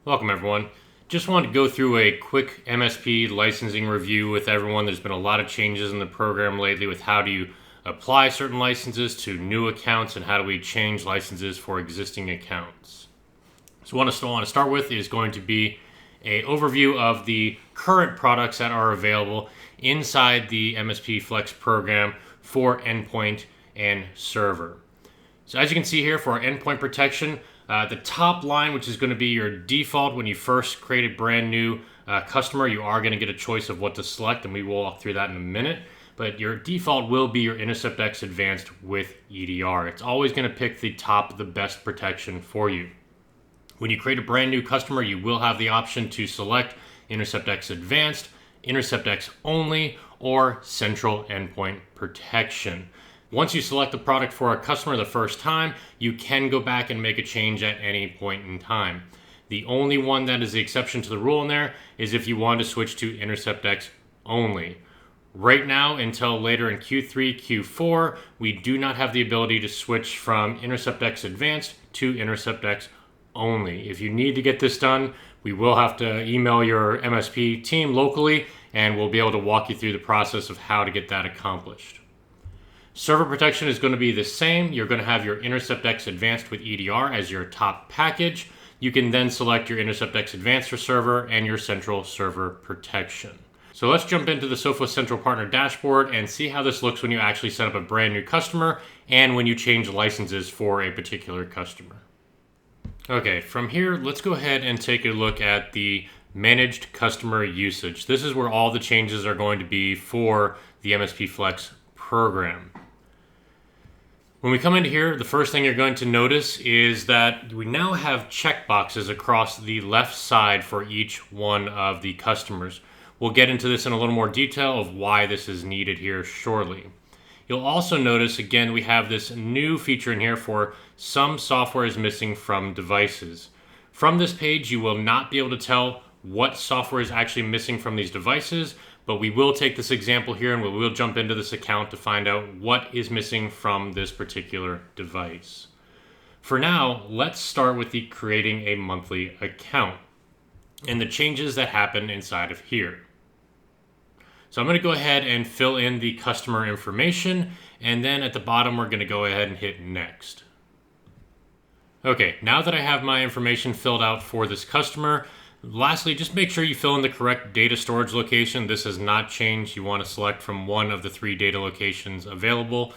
Welcome everyone. Just wanted to go through a quick MSP licensing review with everyone. There's been a lot of changes in the program lately with how do you apply certain licenses to new accounts and how do we change licenses for existing accounts. So what I want to start with is going to be an overview of the current products that are available inside the MSP Flex program for endpoint and server. So as you can see here for our endpoint protection, the top line, which is going to be your default when you first create a brand new customer, you are going to get a choice of what to select, and we will walk through that in a minute. But your default will be your InterceptX Advanced with EDR. It's always going to pick the top, the best protection for you. When you create a brand new customer, you will have the option to select InterceptX Advanced, InterceptX Only, or Central Endpoint Protection. Once you select the product for a customer the first time, you can go back and make a change at any point in time. The only one that is the exception to the rule in there is if you want to switch to InterceptX Only. Right now, until later in Q3, Q4, we do not have the ability to switch from InterceptX Advanced to InterceptX Only. If you need to get this done, we will have to email your MSP team locally, and we'll be able to walk you through the process of how to get that accomplished. Server protection is going to be the same. You're going to have your InterceptX Advanced with EDR as your top package. You can then select your InterceptX Advanced for server and your central server protection. So let's jump into the Sophos Central Partner Dashboard and see how this looks when you actually set up a brand new customer and when you change licenses for a particular customer. Okay, from here, let's go ahead and take a look at the managed customer usage. This is where all the changes are going to be for the MSP Flex program. When we come into here, the first thing you're going to notice is that we now have checkboxes across the left side for each one of the customers. We'll get into this in a little more detail of why this is needed here shortly. You'll also notice, again, we have this new feature in here for some software is missing from devices. From this page, you will not be able to tell what software is actually missing from these devices, but we will take this example here and we will jump into this account to find out what is missing from this particular device. For now, let's start with the creating a monthly account and the changes that happen inside of here. So I'm going to go ahead and fill in the customer information, and then at the bottom we're going to go ahead and hit next. Okay, now that I have my information filled out for this customer, lastly, just make sure you fill in the correct data storage location. This has not changed. You want to select from one of the 3 data locations available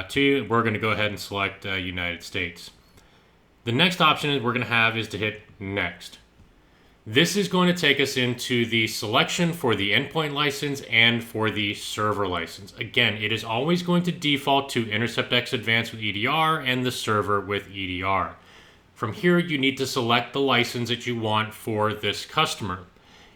to you. We're going to go ahead and select United States. The next option we're going to have is to hit next. This is going to take us into the selection for the endpoint license and for the server license. Again, it is always going to default to InterceptX Advanced with EDR and the server with EDR. From here, you need to select the license that you want for this customer.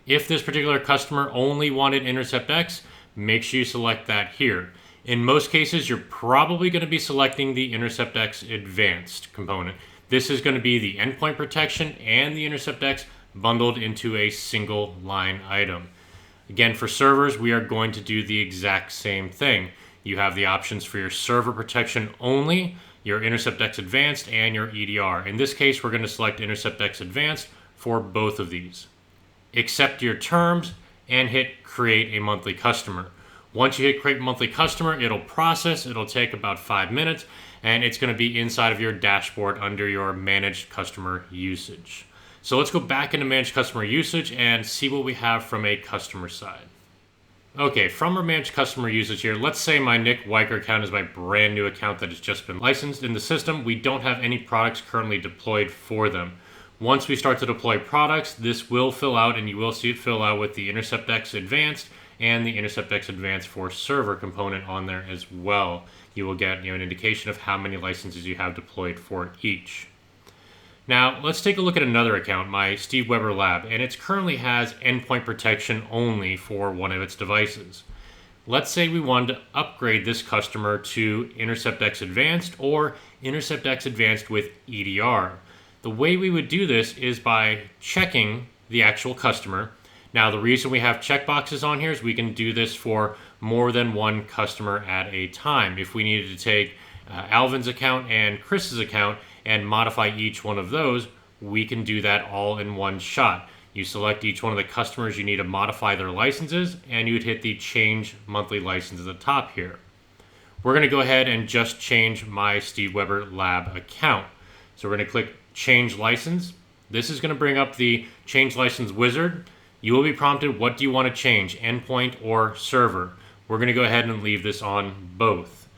If this particular customer only wanted InterceptX, make sure you select that here. In most cases, you're probably going to be selecting the InterceptX Advanced component. This is going to be the endpoint protection and the InterceptX bundled into a single line item. Again, for servers, we are going to do the exact same thing. You have the options for your server protection only, your InterceptX Advanced, and your EDR. In this case, we're going to select InterceptX Advanced for both of these. Accept your terms and hit Create a Monthly Customer. Once you hit Create Monthly Customer, it'll process. It'll take about 5 minutes, and it's going to be inside of your dashboard under your Managed Customer Usage. So let's go back into Managed Customer Usage and see what we have from a customer side. Okay, from our Managed Customer Usage here, let's say my Nick Weicker account is my brand new account that has just been licensed in the system. We don't have any products currently deployed for them. Once we start to deploy products, this will fill out, and you will see it fill out with the InterceptX Advanced and the InterceptX Advanced for server component on there as well. You will get an indication of how many licenses you have deployed for each. Now, let's take a look at another account, my Steve Weber Lab, and it currently has endpoint protection only for one of its devices. Let's say we wanted to upgrade this customer to InterceptX Advanced or InterceptX Advanced with EDR. The way we would do this is by checking the actual customer. Now, the reason we have checkboxes on here is we can do this for more than one customer at a time. If we needed to take Alvin's account and Chris's account and modify each one of those, we can do that all in one shot. You select each one of the customers you need to modify their licenses, and you'd hit the change monthly license at the top here. We're going to go ahead and just change my Steve Weber Lab account. So we're going to click change license. This is going to bring up the change license wizard. You will be prompted, what do you want to change, endpoint or server? We're going to go ahead and leave this on both.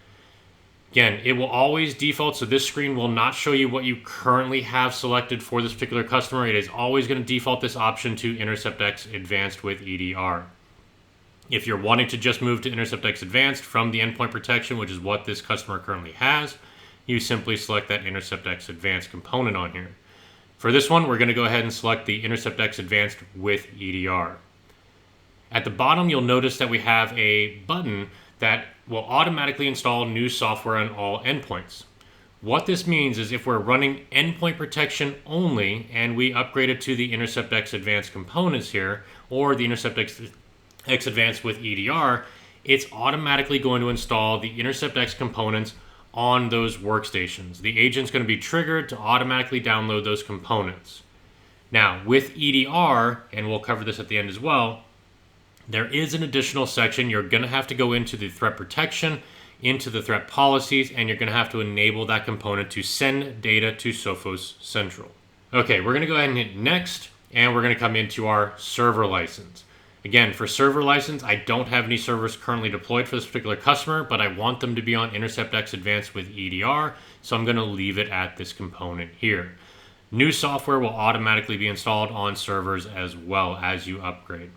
Again, it will always default, so this screen will not show you what you currently have selected for this particular customer. It is always going to default this option to InterceptX Advanced with EDR. If you're wanting to just move to InterceptX Advanced from the Endpoint Protection, which is what this customer currently has, you simply select that InterceptX Advanced component on here. For this one, we're going to go ahead and select the InterceptX Advanced with EDR. At the bottom, you'll notice that we have a button that will automatically install new software on all endpoints. What this means is if we're running Endpoint Protection only and we upgrade it to the InterceptX Advanced components here, or the InterceptX Advanced with EDR, it's automatically going to install the InterceptX components on those workstations. The agent's going to be triggered to automatically download those components. Now, with EDR, and we'll cover this at the end as well, there is an additional section. You're going to have to go into the threat protection, into the threat policies, and you're going to have to enable that component to send data to Sophos Central. Okay, we're going to go ahead and hit next, and we're going to come into our server license. Again, for server license, I don't have any servers currently deployed for this particular customer, but I want them to be on InterceptX Advanced with EDR, so I'm going to leave it at this component here. New software will automatically be installed on servers as well as you upgrade.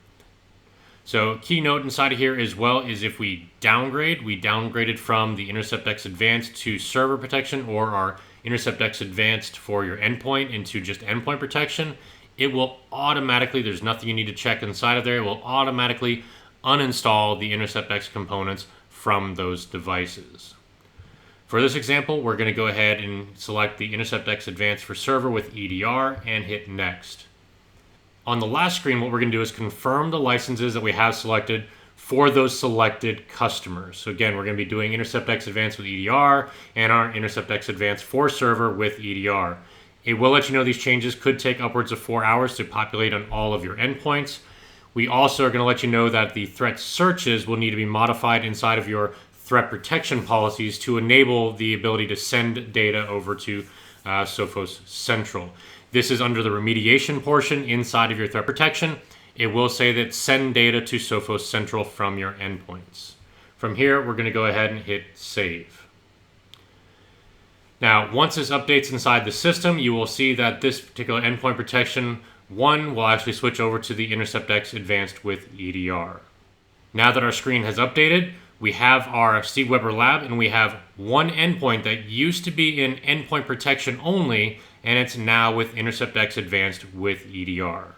So key note inside of here as well is if we downgraded from the InterceptX Advanced to server protection or our InterceptX Advanced for your endpoint into just endpoint protection, it will automatically, there's nothing you need to check inside of there, it will automatically uninstall the InterceptX components from those devices. For this example, we're going to go ahead and select the InterceptX Advanced for server with EDR and hit next. On the last screen, what we're going to do is confirm the licenses that we have selected for those selected customers. So again, we're going to be doing InterceptX Advanced with EDR and our InterceptX Advanced for server with EDR. It will let you know these changes could take upwards of 4 hours to populate on all of your endpoints. We also are going to let you know that the threat searches will need to be modified inside of your threat protection policies to enable the ability to send data over to Sophos Central. This is under the remediation portion inside of your threat protection. It will say that send data to Sophos Central from your endpoints. From here, we're going to go ahead and hit save. Now, once this updates inside the system, you will see that this particular endpoint protection 1 will actually switch over to the InterceptX Advanced with EDR. Now that our screen has updated, we have our Steve Weber Lab, and we have one endpoint that used to be in endpoint protection only, and it's now with InterceptX Advanced with EDR.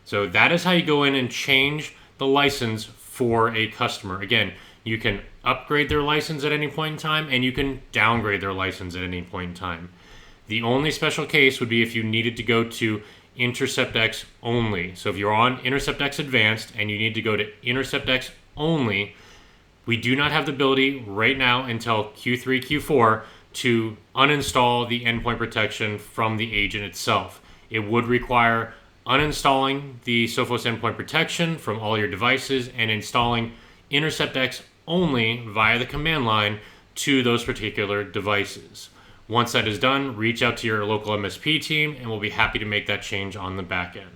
So that is how you go in and change the license for a customer. Again, you can upgrade their license at any point in time, and you can downgrade their license at any point in time. The only special case would be if you needed to go to InterceptX only. So if you're on InterceptX Advanced and you need to go to InterceptX only, we do not have the ability right now until Q3, Q4 to uninstall the endpoint protection from the agent itself. It would require uninstalling the Sophos endpoint protection from all your devices and installing InterceptX only via the command line to those particular devices. Once that is done, reach out to your local MSP team and we'll be happy to make that change on the back end.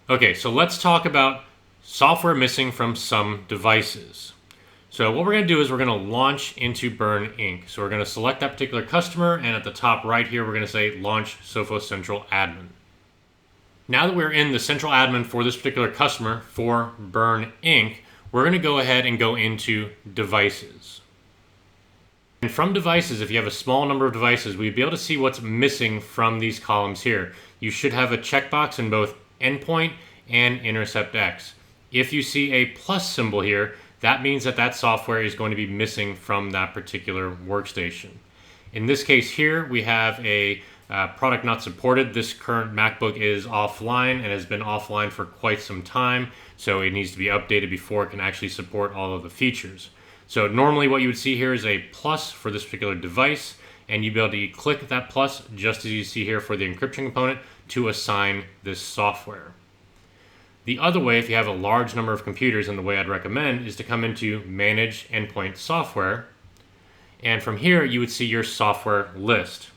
Okay, so let's talk about software missing from some devices. So what we're going to do is we're going to launch into Burn Inc. So we're going to select that particular customer, and at the top right here, we're going to say Launch Sophos Central Admin. Now that we're in the central admin for this particular customer for Burn Inc., we're going to go ahead and go into Devices. And from Devices, if you have a small number of devices, we'd be able to see what's missing from these columns here. You should have a checkbox in both Endpoint and InterceptX. If you see a plus symbol here, that means that that software is going to be missing from that particular workstation. In this case here, we have a product not supported. This current MacBook is offline and has been offline for quite some time, so it needs to be updated before it can actually support all of the features. So normally what you would see here is a plus for this particular device, and you'll be able to click that plus, just as you see here for the encryption component, to assign this software. The other way, if you have a large number of computers, and the way I'd recommend, is to come into Manage Endpoint Software, and from here you would see your software list.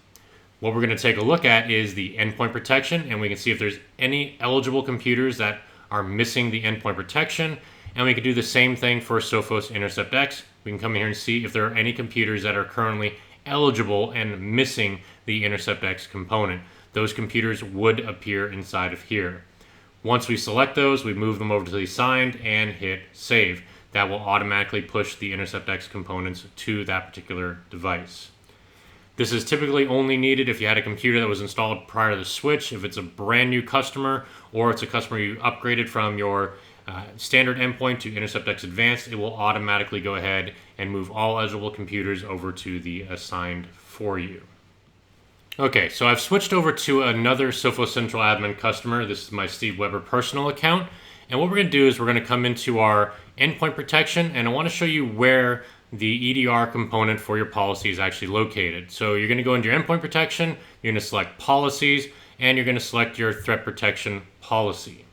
What we're going to take a look at is the Endpoint Protection, and we can see if there's any eligible computers that are missing the Endpoint Protection, and we can do the same thing for Sophos Intercept X. We can come in here and see if there are any computers that are currently eligible and missing the Intercept X component. Those computers would appear inside of here. Once we select those, we move them over to the assigned and hit save. That will automatically push the Intercept X components to that particular device. This is typically only needed if you had a computer that was installed prior to the switch, if it's a brand new customer, or it's a customer you upgraded from your standard endpoint to Intercept X Advanced. It will automatically go ahead and move all eligible computers over to the assigned for you. Okay, so I've switched over to another Sophos Central Admin customer. This is my Steve Weber personal account. And what we're going to do is we're going to come into our Endpoint Protection, and I want to show you where the EDR component for your policy is actually located. So you're going to go into your Endpoint Protection, you're going to select Policies, and you're going to select your Threat Protection policy.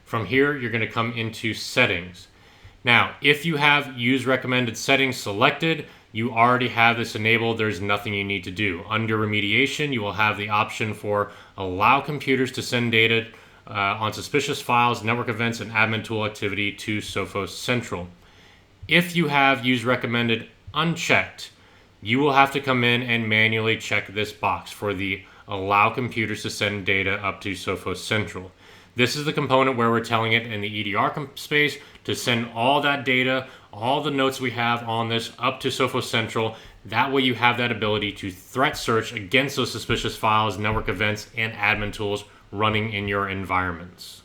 From here, you're going to come into Settings. Now, if you have Use Recommended Settings selected, you already have this enabled. There's nothing you need to do. Under Remediation, you will have the option for Allow computers to send data on suspicious files, network events, and admin tool activity to Sophos Central. If you have Use Recommended unchecked, you will have to come in and manually check this box for the Allow computers to send data up to Sophos Central. This is the component where we're telling it in the EDR space to send all that data, all the notes we have on this up to Sophos Central. That way you have that ability to threat search against those suspicious files, network events, and admin tools running in your environments.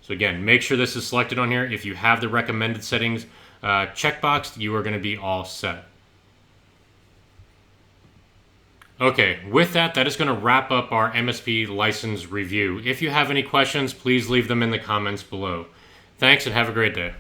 So again, make sure this is selected on here. If you have the recommended settings checkboxed, you are going to be all set. Okay, with that, that is going to wrap up our MSP license review. If you have any questions, please leave them in the comments below. Thanks and have a great day.